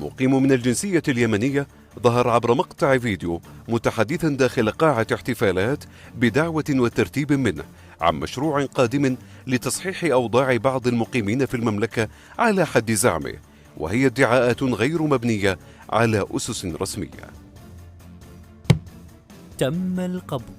مقيم من الجنسية اليمنية ظهر عبر مقطع فيديو متحدثا داخل قاعة احتفالات بدعوة وترتيب منه عن مشروع قادم لتصحيح أوضاع بعض المقيمين في المملكة على حد زعمه، وهي ادعاءات غير مبنية على أسس رسمية. تم القبض.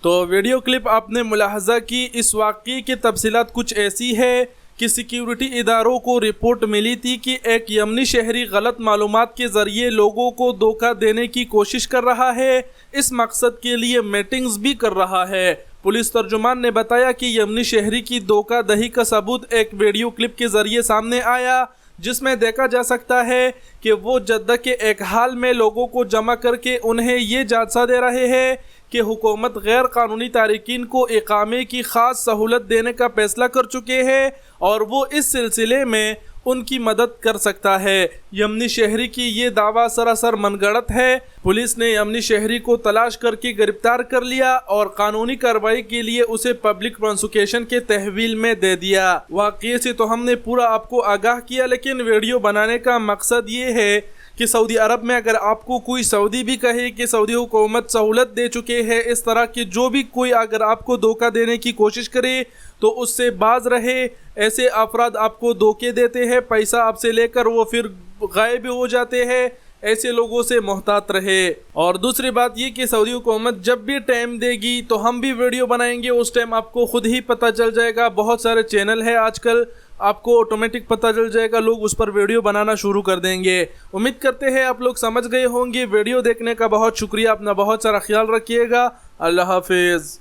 تو ویڈیو کلپ آپ نے ملاحظہ کی۔ اس واقعے کی تفصیلات کچھ ایسی ہے کہ سیکیورٹی اداروں کو رپورٹ ملی تھی کہ ایک یمنی شہری غلط معلومات کے ذریعے لوگوں کو دھوکہ دینے کی کوشش کر رہا ہے، اس مقصد کے لیے میٹنگز بھی کر رہا ہے۔ پولیس ترجمان نے بتایا کہ یمنی شہری کی دھوکہ دہی کا ثبوت ایک ویڈیو کلپ کے ذریعے سامنے آیا، جس میں دیکھا جا سکتا ہے کہ وہ جدہ کے ایک حال میں لوگوں کو جمع کر کے انہیں یہ جھانسا دے رہے ہیں کہ حکومت غیر قانونی تارکین کو اقامے کی خاص سہولت دینے کا فیصلہ کر چکے ہیں اور وہ اس سلسلے میں ان کی مدد کر سکتا ہے۔ یمنی شہری کی یہ دعویٰ سراسر من گھڑت ہے۔ پولیس نے یمنی شہری کو تلاش کر کے گرفتار کر لیا اور قانونی کارروائی کے لیے اسے پبلک پروسیکیوشن کے تحویل میں دے دیا۔ واقعے سے تو ہم نے پورا آپ کو آگاہ کیا، لیکن ویڈیو بنانے کا مقصد یہ ہے کہ سعودی عرب میں اگر آپ کو کوئی سعودی بھی کہے کہ سعودی حکومت سہولت دے چکے ہے، اس طرح کے جو بھی کوئی اگر آپ کو دھوکہ دینے کی کوشش کرے تو اس سے باز رہے۔ ایسے افراد آپ کو دھوکے دیتے ہیں، پیسہ آپ سے لے کر وہ پھر غائب ہو جاتے ہیں، ایسے لوگوں سے محتاط رہے۔ اور دوسری بات یہ کہ سعودی حکومت جب بھی ٹائم دے گی تو ہم بھی ویڈیو بنائیں گے، اس ٹائم آپ کو خود ہی پتہ چل جائے گا۔ بہت سارے چینل ہیں آج کل، آپ کو آٹومیٹک پتہ چل جائے گا، لوگ اس پر ویڈیو بنانا شروع کر دیں گے۔ امید کرتے ہیں آپ لوگ سمجھ گئے ہوں گے۔ ویڈیو دیکھنے کا بہت شکریہ، اپنا بہت سارا خیال رکھیے گا۔ اللہ حافظ۔